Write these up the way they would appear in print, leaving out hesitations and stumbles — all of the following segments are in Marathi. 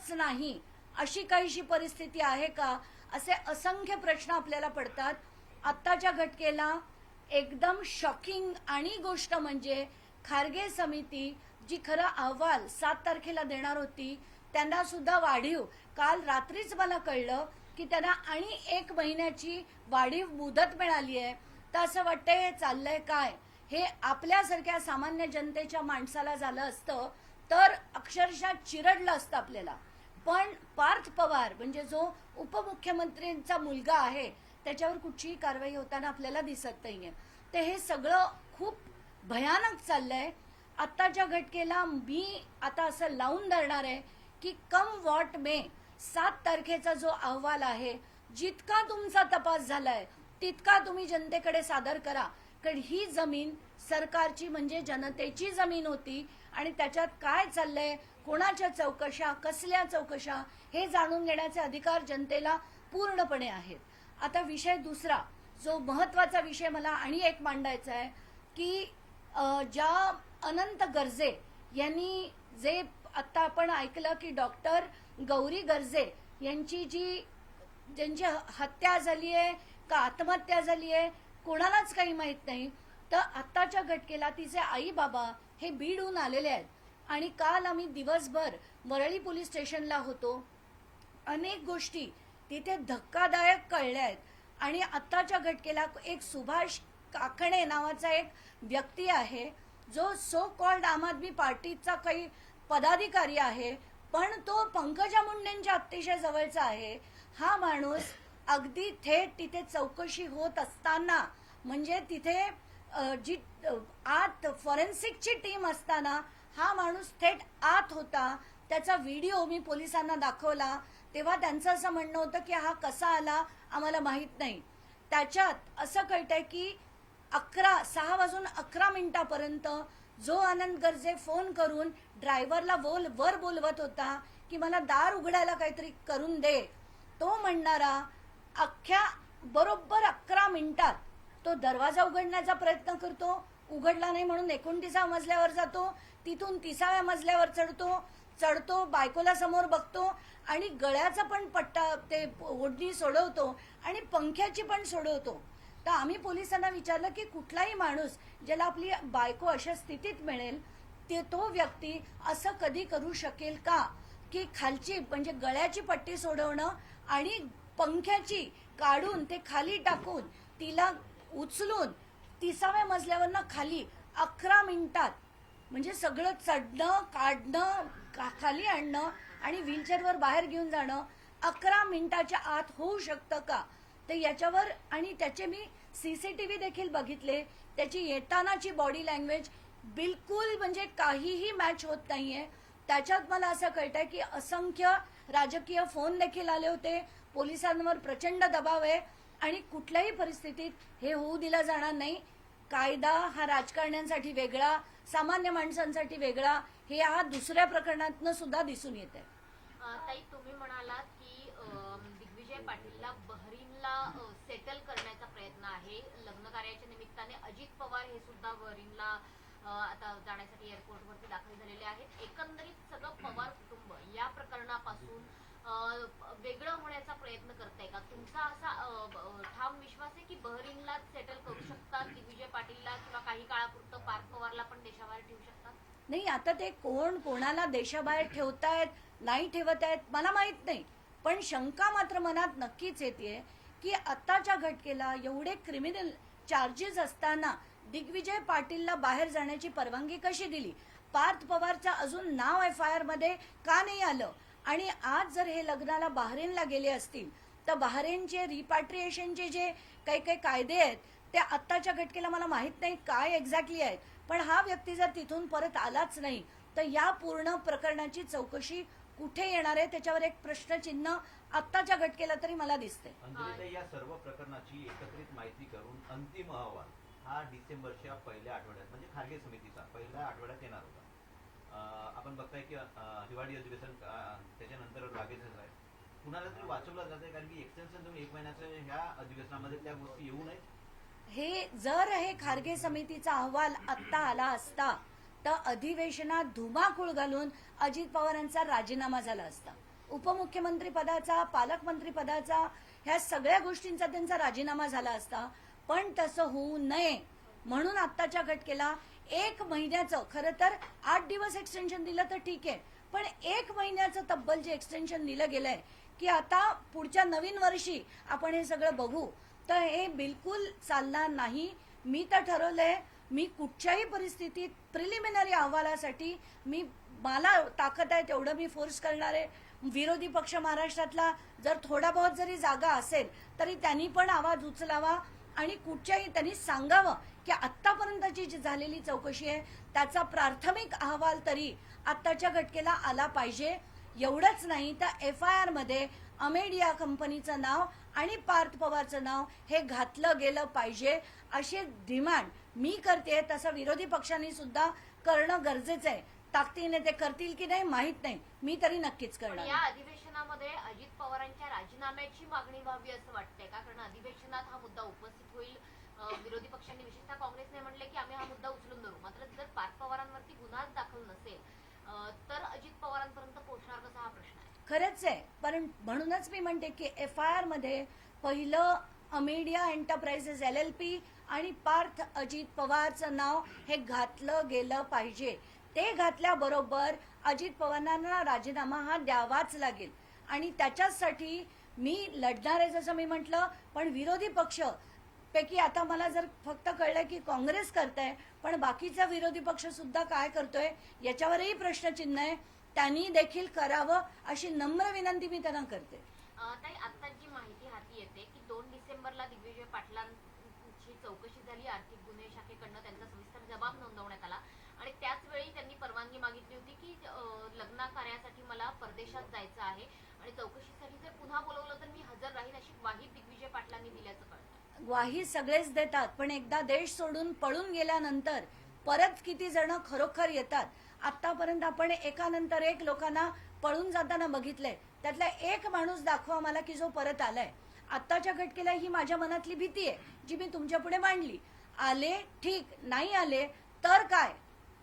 होणारच नाही अशी काहीशी परिस्थिती आहे का, असे असंख्य प्रश्न आपल्याला पडतात. आत्ताच्या घटनेला एकदम शॉकिंग आणि गोष्ट म्हणजे खारगे समिती जी खरं अहवाल 7 तारखेला देणार होती त्यांना सुद्धा वाढीव, काल रात्रीच मला कळलं की त्यांना आणि 1 महिन्याची वाढीव मुदत मिळाली आहे. तर असं वाटतंय हे चाललंय काय, हे आपल्यासारख्या सामान्य जनतेच्या माणसाला झालं असतं तर अक्षरशः चिरडलं असतं आपल्याला. पण पार्थ पवार म्हणजे जो उपमुख्यमंत्र्यांचा मुलगा आहे त्याच्यावर कुठचीही कारवाई होताना आपल्याला दिसत नाहीये. ते हे सगळं खूप भयानक चाललंय. आत्ताच्या घटनेला मी आता असं लावून धरणार आहे की कम वॉट मे 7 तारखेचा जो अहवाल आहे, जितका तुमचा तपास झालाय तितका तुम्ही जनतेकडे सादर करा. कारण ही जमीन सरकारची म्हणजे जनतेची जमीन होती आणि त्याच्यात काय चाललंय, कोणाच्या चौकशा, कसल्या चौकशा, हे जाणून घेण्याचे अधिकार जनतेला पूर्णपणे आहेत. आता विषय दुसरा, जो महत्वाचा विषय मला आणि एक मांडायचा आहे की ज्या अनंत गर्जे यांनी जे आता आपण ऐकलं की डॉक्टर गौरी गर्जे यांची ज्यांची हत्या झाली आहे का आत्महत्या झाली आहे कोणालाच काही माहित नाही. तर आत्ताच्या घटनेला तिचे आई बाबा हे बीडहून आलेले आहेत आणि काल आम्ही दिवसभर वरळी पोलीस स्टेशनला होतो. अनेक गोष्टी तिथे धक्कादायक कळल्या आहेत आणि आत्ताच्या घटनेला एक सुभाष काकणे नावाचा एक व्यक्ती आहे जो सो कॉल्ड आम आदमी पार्टीचा काही पदाधिकारी आहे, पण तो पंकजा मुंडेंच्या अतिशय जवळचा आहे. हा माणूस अगदी थेट तिथे चौकशी होत असताना म्हणजे तिथे जी आत फॉरेन्सिकची टीम असताना हा माणूस थेट आत होता. त्याचा व्हिडिओ मी पोलिसांना दाखवला तेव्हा त्यांचं असं म्हणणं होतं की हा कसा आला आम्हाला माहित नाही. त्याच्यात असं कळतंय की 6 वाजून 11 मिनिटापर्यंत जो आनंद गर्जे फोन करून ड्रायव्हरला वर बोलवत होता की मला दार उघडायला काहीतरी करून दे, तो म्हणणारा अख्ख्या बरोबर 11 मिनिटात तो दरवाजा उघडण्याचा प्रयत्न करतो, उघडला नाही म्हणून 29व्या मजल्यावर जातो, तिथून 30व्या मजल्यावर चढतो, बायकोला समोर बघतो आणि गळ्याचा पण पट्टा ते ओढणी सोडवतो आणि पंख्याची पण सोडवतो. तर आम्ही पोलिसांना विचारलं की कुठलाही माणूस ज्याला आपली बायको अशा स्थितीत मिळेल तो व्यक्ती असं कधी करू शकेल का की खालची म्हणजे गळ्याची पट्टी सोडवणं आणि पंख्याची काढून ते खाली टाकून तिला उचलून 30व्या मजल्यावरनं खाली 11 मिनिटात म्हणजे सगळं चढणं, काढणं, खाली आणणं आणि व्हीलचेअरवर बाहेर घेऊन जाणं 11 मिनिटाच्या आत होऊ शकतं का? तर याच्यावर आणि त्याचे मी सीसीटीव्ही देखील बघितले, त्याची येतानाची बॉडी लँग्वेज बिलकुल म्हणजे काहीही मॅच होत नाहीये. त्याच्यात मला असं कळतंय की असंख्य राजकीय फोन देखील आले होते, पोलिसांवर प्रचंड दबाव आहे आणि कुठल्याही परिस्थितीत हे होऊ दिलं जाणार नाही. कायदा हा राजकारण्यांसाठी वेगळा, सामान्य माणसांसाठी वेगळा, हे या दुसऱ्या प्रकरणातनं सुद्धा दिसून येत आहे. ताई, तुम्ही म्हणालात की दिग्विजय पाटीलला बहरीनला सेटल करण्याचा प्रयत्न आहे. लग्न कार्याच्या निमित्ताने अजित पवार हे सुद्धा बहरीनला आता जाण्यासाठी एअरपोर्टवरती दाखल झालेले आहेत. एकंदरीत सगळं पवार कुटुंब या प्रकरणापासून वेगळं होण्याचा प्रयत्न करताय का? तुमचा असा ठाम विश्वास आहे की बहरीनला सेटल करू शकतात दिग्विजय पाटीलला किंवा काही काळापुरतं पार्थ पवारला पण देशाबाहेर ठेवू शकतात? नाही, आता ते कोणाला देशाबाहेर ठेवतायत नाही ठेवत आहेत मला माहित नाही, पण शंका मात्र मनात नक्कीच येते की आत्ताच्या घटनेला एवढे क्रिमिनल चार्जेस असताना दिग्विजय पाटीलला बाहेर जाण्याची परवानगी कशी दिली? पार्थ पवारचं अजून नाव FIR मध्ये का नाही आलं? आणि आज जर हे लग्नाला बहरीनला गेले असतील तर बहरीनचे रिपॅट्रिएशनचे जे काही कायदे आहेत ते आत्ताच्या घटनेला मला माहित नाही काय एक्झॅक्टली आहेत, पण हा व्यक्ती जर तिथून परत आलाच नाही तर या पूर्ण प्रकरणाची चौकशी कुठे येणार आहे त्याच्यावर एक प्रश्नचिन्ह आत्ताच्या घटनेला तरी मला दिसते. या सर्व प्रकरणाची एकत्रित माहिती करून अंतिम अहवाल हा डिसेंबरच्या पहिल्या आठवड्यात म्हणजे खारगे समितीचा पहिल्या आठवड्यात येणार होता. आपण बघताय की हिवाळी अधिवेशन त्याच्यानंतर लागेलच आहे. कुणाला तरी वाचवलं जाते कारण की एक्सटेन्शन देऊन 1 महिन्याचं ह्या अधिवेशनामध्ये त्या गोष्टी येऊ नयेत. हे खारगे समितीचा अहवाल आत्ता आला असता तर अधिवेशनात धुमाकूळ घालून अजित पवारांचा राजीनामा झाला असता. उपमुख्यमंत्री पदाचा, पालकमंत्री पदाचा, ह्या सगळ्या गोष्टींचा त्यांचा राजीनामा झाला असता. पण तसं होऊ नये म्हणून आत्ताच्या घटकेला 1 महिन्याचं, खरं तर 8 दिवस एक्सटेन्शन दिलं तर ठीक आहे, पण 1 महिन्याचं तब्बल जे एक्सटेन्शन दिलं गेलंय की आता पुढच्या नवीन वर्षी आपण हे सगळं बघू, तर हे बिलकुल चालणार नाही. मी तर ठरवलंय, मी कुठच्याही परिस्थितीत प्रिलिमिनरी अहवालासाठी मला ताकद आहे तेवढं मी फोर्स करणार आहे. विरोधी पक्ष महाराष्ट्रातला जर थोडा बहुत जरी जागा असेल तरी त्यांनी पण आवाज उचलावा आणि कुठच्याही त्यांनी सांगावं की आत्तापर्यंतची जी झालेली चौकशी आहे त्याचा प्राथमिक अहवाल तरी आत्ताच्या घटकेला आला पाहिजे. एवढंच नाही तर FIR मध्ये अमेडिया कंपनीचं नाव आणि पार्थ पवारचं नाव हे घातलं गेलं पाहिजे, अशी डिमांड मी करते. तसं विरोधी पक्षांनी सुद्धा करणं गरजेचं आहे. ताकदीने ते करतील की नाही माहित नाही, मी तरी नक्कीच पण करणार. या अधिवेशनामध्ये अजित पवारांच्या राजीनाम्याची मागणी व्हावी असं वाटतंय का? कारण अधिवेशनात हा मुद्दा उपस्थित होईल. विरोधी पक्षांनी विशेषतः काँग्रेसने म्हटले की आम्ही हा मुद्दा उचलून धरू. मात्र जर पार्थ पवारांवरती गुन्हाच दाखल नसेल तर अजित पवारांपर्यंत पोहोचणार कसा, हा प्रश्न आहे. खरंच आहे, पण म्हणूनच मी म्हणते की FIR मध्ये पहिलं अमेडिया एंटरप्राइजेस LLP आणि पार्थ अजित पवारचं नाव हे घातलं गेलं पाहिजे. ते घातल्याबरोबर अजित पवारांना राजीनामा हा द्यावाच लागेल आणि त्याच्यासाठी मी लढणार आहे जसं मी म्हटलं. पण विरोधी पक्ष पैकी आता मला जर फक्त कळलं की काँग्रेस करताय, पण बाकीचा विरोधी पक्ष सुद्धा काय करतोय याच्यावरही प्रश्नचिन्ह आहे. त्यांनी देखील करावं अशी नम्र विनंती मी त्यांना करते. ताई, आता जी माहिती हाती येते की 2 डिसेंबरला दिग्विजय पाटलांची चौकशी झाली. आर्थिक गुन्हे शाखेकडनं त्यांचा सविस्तर जबाब नोंदवण्यात आला आणि त्याच वेळी त्यांनी परवानगी मागितली होती की लग्न कार्यासाठी मला परदेशात जायचं आहे आणि चौकशीसाठी जर पुन्हा बोलवलं तर मी हजर राहीन, अशी ग्वाही दिग्विजय पाटलांनी दिल्याचं कळतं. ग्वाही सगळेच देतात, पण एकदा देश सोडून पळून गेल्यानंतर परत किती जण खरोखर येतात. आतापर्यंत आपण एकानंतर एक लोकांना पळून जाताना बघितलंय, त्यातला एक माणूस दाखवा मला की जो परत आलाय. आत्ताच्या घटकेला ही माझ्या मनातली भीती आहे जी मी तुमच्या पुढे मांडली. आले ठीक, नाही आले तर काय,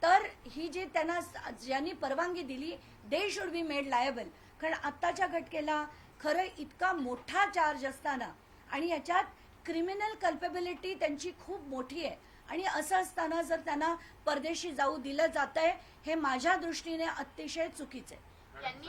तर ही जी त्यांना ज्यांनी परवानगी दिली they should be made liable. कारण आत्ताच्या घटकेला खरं इतका मोठा चार्ज असताना आणि याच्यात क्रिमिनल कल्पेबिलिटी त्यांची खूप मोठी आहे आणि असं असताना जर त्यांना परदेशी जाऊ दिलं जातंय हे माझ्या दृष्टीने अतिशय चुकीचं आहे. ज्यांनी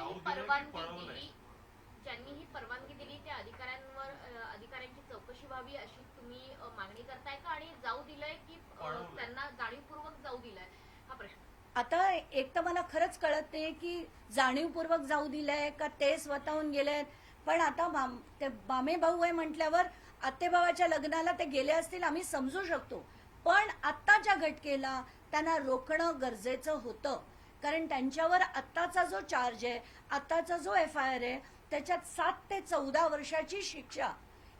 ही परवानगी दिली त्या अधिकाऱ्यांची चौकशी व्हावी अशी तुम्ही मागणी करताय का? आणि जाऊ दिलंय की त्यांना जाणीवपूर्वक जाऊ दिलंय, हा प्रश्न. आता एक तर मला खरंच कळत नाही की जाणीवपूर्वक जाऊ दिलंय का ते स्वतःहून गेलेत. पण आता ते मामे भाऊ आहे म्हटल्यावर आत्तेभावाच्या लग्नाला ते गेले असतील आम्ही समजू शकतो, पण आत्ताच्या घटकेला त्यांना रोखणं गरजेचं होतं. कारण त्यांच्यावर आत्ताचा जो चार्ज आहे, आत्ताचा जो FIR आहे त्याच्यात 7 ते 14 वर्षाची शिक्षा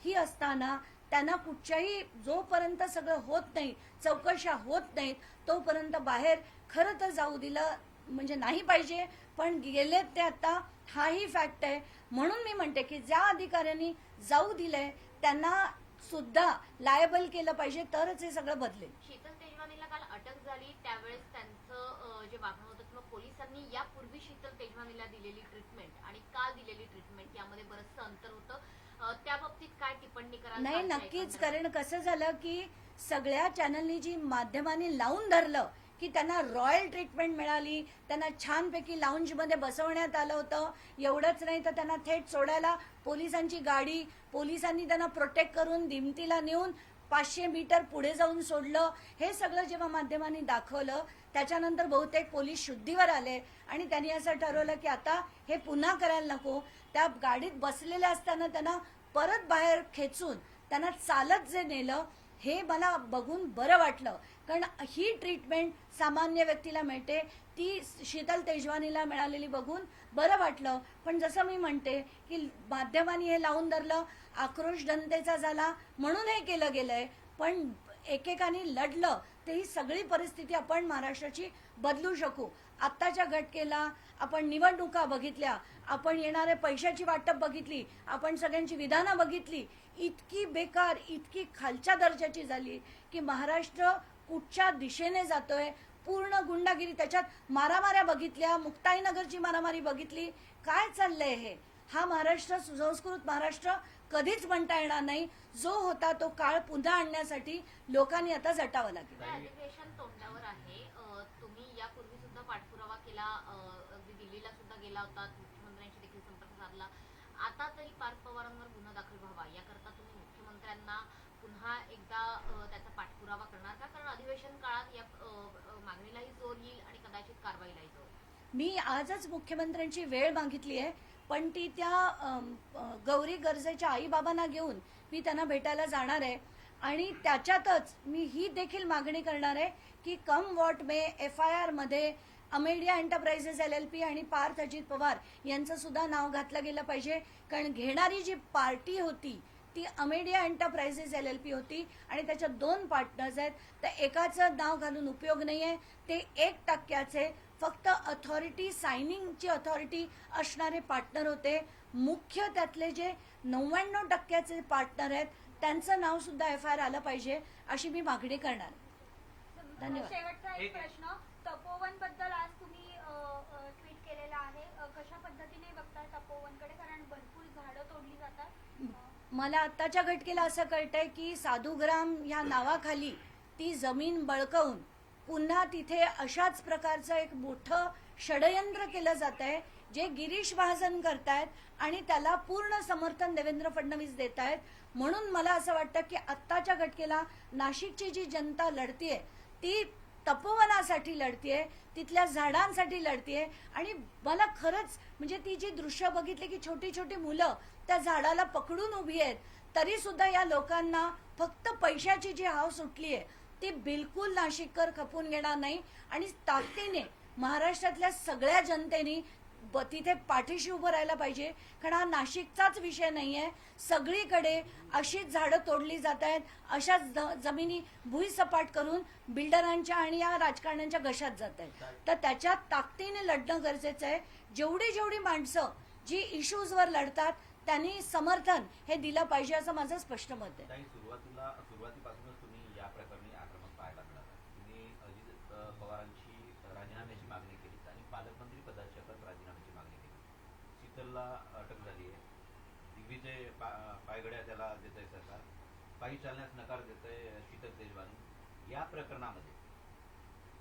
ही असताना त्यांना कुठच्याही जोपर्यंत सगळं होत नाही, चौकशा होत नाहीत, तोपर्यंत बाहेर खरं तर जाऊ दिलं म्हणजे नाही पाहिजे. पण गेलेत ते आता, हाही फॅक्ट आहे. म्हणून मी म्हणते की ज्या अधिकाऱ्यांनी जाऊ दिलंय त्यांना सुद्धा लायबल केलं पाहिजे, तरच हे सगळं बदलेल. शीतल तेजवानीला काल अटक झाली, त्यावेळेस त्यांचं जे वागणं होतं किंवा पोलिसांनी यापूर्वी शीतल तेजवानीला दिलेली ट्रीटमेंट आणि काल दिलेली ट्रीटमेंट यामध्ये बरंचसं अंतर होतं. त्या बाबतीत काय टिप्पणी कराल? नाही, नक्कीच. कारण कसं झालं की सगळ्या चॅनलनी जी माध्यमांनी लावून धरलं की त्यांना रॉयल ट्रीटमेंट मिळाली, त्यांना छानपैकी लाऊंजमध्ये बसवण्यात आलं होतं. एवढंच नाही तर त्यांना थेट सोडायला पोलिसांची गाडी, पोलिसांनी त्यांना प्रोटेक्ट करून दिमतीला नेऊन 500 मीटर पुढे जाऊन सोडलं. हे सगळं जेव्हा माध्यमांनी दाखवलं त्याच्यानंतर बहुतेक पोलीस शुद्धीवर आले आणि त्यांनी असं ठरवलं की आता हे पुन्हा करायला नको. त्या गाडीत बसलेले असताना त्यांना परत बाहेर खेचून त्यांना चालत जे नेलं हे मला बघून बरं वाटलं. कारण ही ट्रीटमेंट सामान्य व्यक्तीला मिळते, ती शीतल तेजवानीला मिळालेली बघून बरं वाटलं. पण जसं मी म्हणते की माध्यमांनी हे लावून धरलं, आक्रोश जनतेचा झाला म्हणून हे केलं गेलंय. पण एकेकाने लढलं तर ही सगळी परिस्थिती आपण महाराष्ट्राची बदलू शकू. आत्ताच्या घटकेला आपण निवडणुका बघितल्या, आपण येणारे पैशाची वाटप बघितली, आपण सगळ्यांची विधानं बघितली. इतकी बेकार, इतकी खालच्या दर्जाची झाली की महाराष्ट्र कुठच्या दिशेने जातोय, पूर्ण गुंडागिरी, त्याच्यात मारामाऱ्या बघितल्या, मुक्ताईनगरची मारामारी बघितली. काय चाललंय हे? हा महाराष्ट्र, सुसंस्कृत महाराष्ट्र कधीच म्हणता येणार नाही. जो होता तो काळ पुन्हा आणण्यासाठी लोकांनी आता झटावं लागेल. हे अधिवेशन तोंडावर आहे. तुम्ही यापूर्वी सुद्धा पाठपुरावा केला, अगदी दिल्लीला सुद्धा गेला होता, मुख्यमंत्र्यांशी देखील संपर्क साधला. आता तरी पार्थ पवारांवर गुन्हा दाखल व्हावा याकरता तुम्ही मुख्यमंत्र्यांना पुन्हा एकदा त्याचा पाठपुरावा करणार का? कारण अधिवेशन काळात या मागणीलाही जोर येईल आणि कदाचित कारवाईलाही जोर येईल. मी आजच मुख्यमंत्र्यांची वेळ मागितली आहे, पण ती त्या गौरी गर्जेच्या आईबाबांना घेऊन मी त्यांना भेटायला जाणार आहे. आणि त्याच्यातच मी ही देखील मागणी करणार आहे की कम वॉट मे FIR मध्ये अमेडिया एंटरप्राइजेस LLP आणि पार्थ अजित पवार यांचं सुद्धा नाव घातलं गेलं पाहिजे. कारण घेणारी जी पार्टी होती ती अमेडिया एंटरप्राइजेस LLP होती आणि त्याच्यात 2 पार्टनर्स आहेत. तर एकाचं नाव घालून उपयोग नाहीये. ते 1% फक्त अथॉरिटी, सायनिंगची अथॉरिटी असणारे पार्टनर होते. मुख्य त्यातले जे 99% पार्टनर आहेत त्यांचं नाव सुद्धा FIR आलं पाहिजे, अशी मी मागणी करणार. धन्यवाद. शेवटचा एक प्रश्न, तपोवन बद्दल आज तुम्ही ट्विट केलेला आहे. कशा पद्धतीने बघताय तपोवनकडे? कारण भरपूर झाडं तोडली जातात. मला आत्ताच्या घटकेला असं कळतंय की साधुग्राम या नावाखाली ती जमीन बळकावून पुन्हा तिथे अशाच प्रकारचं एक मोठं षडयंत्र केलं जात आहे, जे गिरीश महाजन करतायत आणि त्याला पूर्ण समर्थन देवेंद्र फडणवीस देत आहेत. म्हणून मला असं वाटतं की आत्ताच्या घटकेला नाशिकची जी जनता लढतीये ती तपोवनासाठी लढतीये, तिथल्या झाडांसाठी लढतीये. आणि मला खरंच म्हणजे ती जी दृश्य बघितली की छोटी छोटी मुलं त्या झाडाला पकडून उभी आहेत, तरी सुद्धा या लोकांना फक्त पैशाची जी हाव सुटली आहे ती बिलकुल नाशिककर खपून घेणार नाही. आणि ताकदीने महाराष्ट्रातल्या सगळ्या जनतेने तिथे पाठीशी उभं राहायला पाहिजे. कारण हा नाशिकचाच विषय नाहीये. सगळीकडे अशीच झाडं तोडली जात आहेत, अशाच जमिनी भुईसपाट करून बिल्डरांच्या आणि या राजकारण्यांच्या घशात जात आहेत. तर त्याच्यात ताकदीने लढणं गरजेचं आहे. जेवढी माणसं जी इश्यूजवर लढतात त्यांनी समर्थन हे दिलं पाहिजे, असं माझं स्पष्ट मत आहे. सुरुवातीपासूनच तुम्ही या प्रकरणी आक्रमक पाहायला मिळाला. तुम्ही अजित पवारांची राजीनाम्याची मागणी केली आणि पालकमंत्री पदाच्या पण राजीनाम्याची मागणी केली. शीतलला अटक झाली आहे. दिग्विजय पायगड्या त्याला देत आहे सरकार. पायी चालण्यास नकार देत आहे शीतल तेजवानी. या प्रकरणामध्ये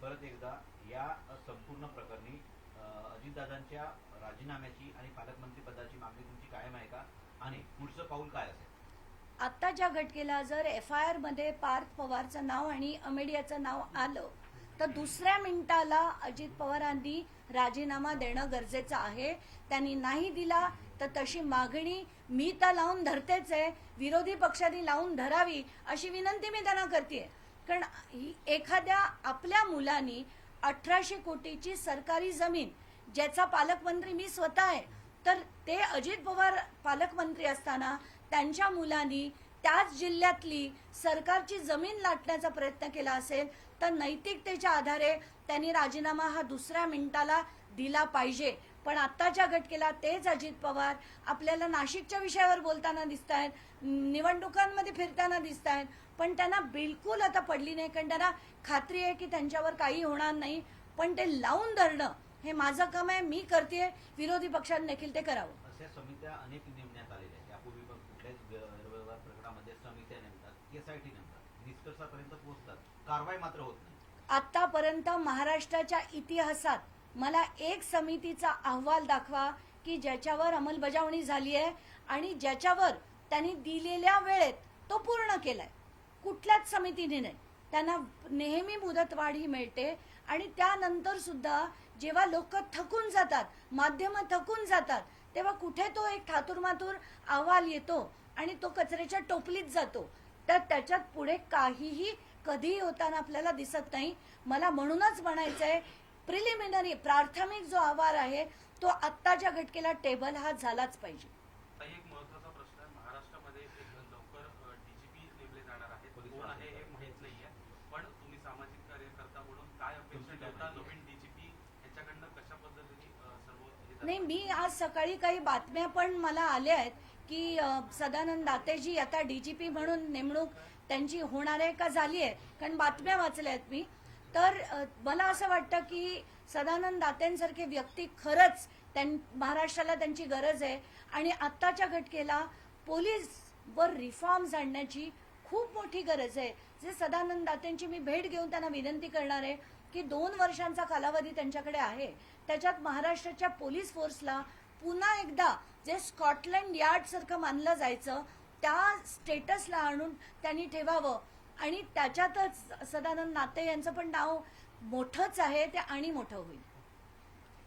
परत एकदा या संपूर्ण प्रकरणी अजितदादांच्या राजीनाम्याची आणि पालकमंत्री पदाची मागणी तुमची कायम आहे का? आणि पुढचं पाऊल काय असेल? आत्ताच्या घटकेला जर FIR मध्ये पार्थ पवारचं नाव आणि अमेडियाचं नाव आलं तर दुसऱ्या मिनिटाला अजित पवारांनी राजीनामा देणं गरजेचं आहे. त्यांनी नाही दिला तर तशी मागणी मी तर लावून धरतेच आहे, विरोधी पक्षांनी लावून धरावी अशी विनंती मी त्यांना करते. कारण एखाद्या आपल्या मुलांनी 1800 कोटीची सरकारी जमीन, ज्याचा पालकमंत्री मी स्वतः आहे, तर ते अजित पवार पालकमंत्री असताना त्यांच्या मुलांनी त्याच जिल्ह्यातली सरकारची जमीन लाटण्याचा प्रयत्न केला असेल तर नैतिकतेच्या आधारे त्यांनी राजीनामा हा दुसऱ्या मिनिटाला दिला पाहिजे. पण आत्ताच्या घटकेला तेच अजित पवार आपल्याला नाशिकच्या विषयावर बोलताना दिसत आहेत, निवडणुकांमध्ये फिरताना दिसत आहेत, पण त्यांना बिलकुल आता पडली नाही. कारण त्यांना खात्री आहे की त्यांच्यावर काही होणार नाही. पण ते लावून धरणं हे माझं काम आहे, मी करते. विरोधी पक्षांनी देखील ते करावं. अशा समित्या अनेक नेमण्यात आलेल्या आहेत. यापूर्वी पण कुठल्याच गैरव्यवहार प्रकरणामध्ये समित्या नेमतात, SIT नेमतात, निष्कर्षापर्यंत पोहोचतात, कारवाई मात्र होत नाही. आतापर्यंत महाराष्ट्राच्या इतिहासात मला एक समितीचा अहवाल दाखवा की ज्याच्यावर अंमलबजावणी झाली आहे आणि ज्याच्यावर त्यांनी दिलेल्या वेळेत तो पूर्ण केलाय. कुठल्याच समितीने नाही. त्यांना नेहमी मुदतवाढ ही मिळते आणि त्यानंतर सुद्धा जेव्हा लोक थकून जातात, माध्यमं थकून जातात, तेव्हा कुठे तो एक ठातूरमातूर अहवाल येतो आणि तो कचऱ्याच्या टोपलीत जातो. तर त्याच्यात पुढे काहीही कधीही होताना आपल्याला दिसत नाही. मला म्हणूनच म्हणायचंय, प्रिलिमिनरी प्राथमिक जो अहवाल आहे तो आत्ताच्या घटकेला टेबल हा झालाच पाहिजे. एक महत्त्वाचा प्रश्न आहे. महाराष्ट्रामध्ये लवकर DGP नेमले जाणार आहेत. कोण आहे हे माहित नाहीये, पण तुम्ही सामाजिक कार्यकर्ता म्हणून काय अपेक्षा ठेवता नवीन DGP यांच्याकडनं? कशा पद्धतीने सर्व? नाही, मी आज सकाळी काही बातम्या पण मला आल्या आहेत की सदानंद दातेजी आता DGP म्हणून नेमणूक त्यांची होणार आहे का झाली आहे, कारण बातम्या वाचल्या आहेत मी. तर मला असं वाटतं की सदानंद दातेंसारखे व्यक्ती खरंच महाराष्ट्राला त्यांची गरज आहे आणि आत्ताच्या घटनेला पोलीसवर रिफॉर्म्स आणण्याची खूप मोठी गरज आहे. जे सदानंद दातेंची मी भेट घेऊन त्यांना विनंती करणार आहे की 2 वर्षांचा कालावधी त्यांच्याकडे आहे, त्याच्यात महाराष्ट्राच्या पोलीस फोर्सला पुन्हा एकदा जे स्कॉटलंड यार्ड सारखं मानलं जायचं त्या स्टेटसला आणून त्यांनी ठेवावं आणि त्याच्यातच सदानंद दाते यांचं पण नाव मोठंच आहे, ते आणि मोठं होईल.